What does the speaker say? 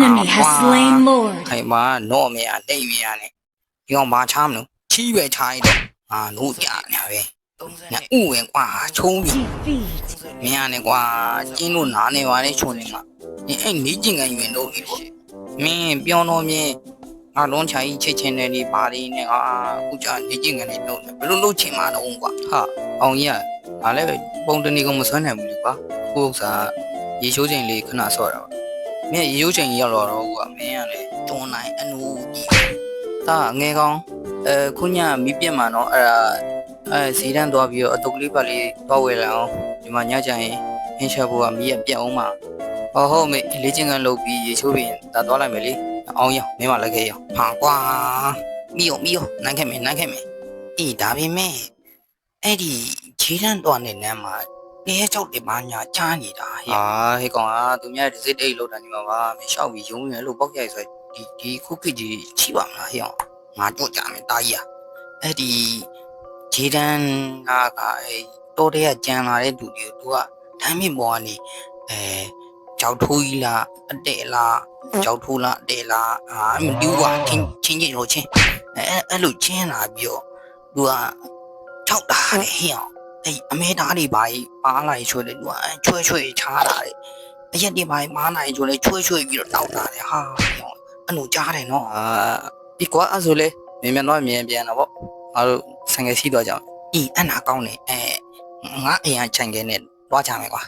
enemy has slain Lord. ခိုင်မာတော့မရတိတ်မရနဲ့ဒီကောင်ဘာချမ်းမလို့ချီးပဲချားရတော့အာလို့ကြညာပဲညဥဝင်ကွာချုံးပြီ Defeat. မရနဲ့ကွာကျင်းလို့နားနေပါလေချုံနေမှာအဲ့နေကျင်ကန်ရင်တော့ပြီပေါ့မင်းပြောတော့မြင်ငါလုံးချာကြီးချစ်ချင်းနဲ့ဒီပါလေးနဲ့အာအခုကြာနေကျင်ကန်နေတော့ဘယ်လိုလုပ်ချင်မှာတော့ကွာဟာအောင်ကြီးကဒါလည်းပုံတနေကောင်မစွမ်းနိုင်ဘူးလေကွာကိုဥစ္စာရေရှိုးချိန်လေးခဏဆော့တာပါမင်းရေရှိုးချိန်ရောက်တော့ကွာမင်းကလည်းတွန်းနိုင်အနူကြီးဒါငယ်ကောင်ခုညမီးပြက်မှာတော့အဲ့ဒါဈေးတန်းသွားပြီးတော့အတုပ်ကလေးပါလေးသွားဝယ်လာအောင်ဒီမှာညကြရင်ဟင်းချက်ဖို့ကမီးရပြက်အောင်မှာဟုတ်မေလေ့ကျင့်ခန်းလုပ်ပြီးရေချိုးပြီးဒါသွားလိုက်မယ်လေအောင်ရမင်းမလည်းခဲ့ရဟာကွာမီးရောနိုင်ခဲ့မယ်အေးဒါပေမဲ့အဲ့ဒီဈေးတန်းသွားနေနမ်းမှာနေရကြောက်တယ်ဘာညာချားနေတာဟဲ့ကောင်သူများဒီစိတ်တိတ်လောက်တာညီမပါမင်းရှောက်ပြီးယုံနေလို့ပေါက်ရိုက်ဆိုဒီခုခေတ်ကြီးချိပါမလားဟဲ့အောင်ငါတော့ကြမယ်တာကြီးအဲ့ဒီဂျေဒန်ကတော်တဲ့ကြံလာတဲ့သူတွေကိုသူကတမ်းမြင့်ပေါ်ကနေကြောက်ထိုးကြီးလားအတဲလားကြောက်ထိုးလားအတဲလားမတူးကွာချင်းလို့ချင်းအဲ့လိုချင်းလာပြီးတော့သူကကြောက်တာလေဟဲ့အောင်အဲ့အမေသားတွေပါလိုက်ချွေတယ်သူကချွေချားတာလေအရက်တွေပါမားနိုင်ချွေလေချွေပြီးတော့တောက်တာလေဟာအဲ့လိုကြားတယ်နော်ဒီကွာအဲ့ဆိုလေမြန်တော့မြန်ပြန်တော့ဗောငါတို့ဆိုင်ကစီးတော့ကြအောင်အနာကောင်းနေငါအိမ်ကခြံခဲနဲ့တွားချမယ်ကွာ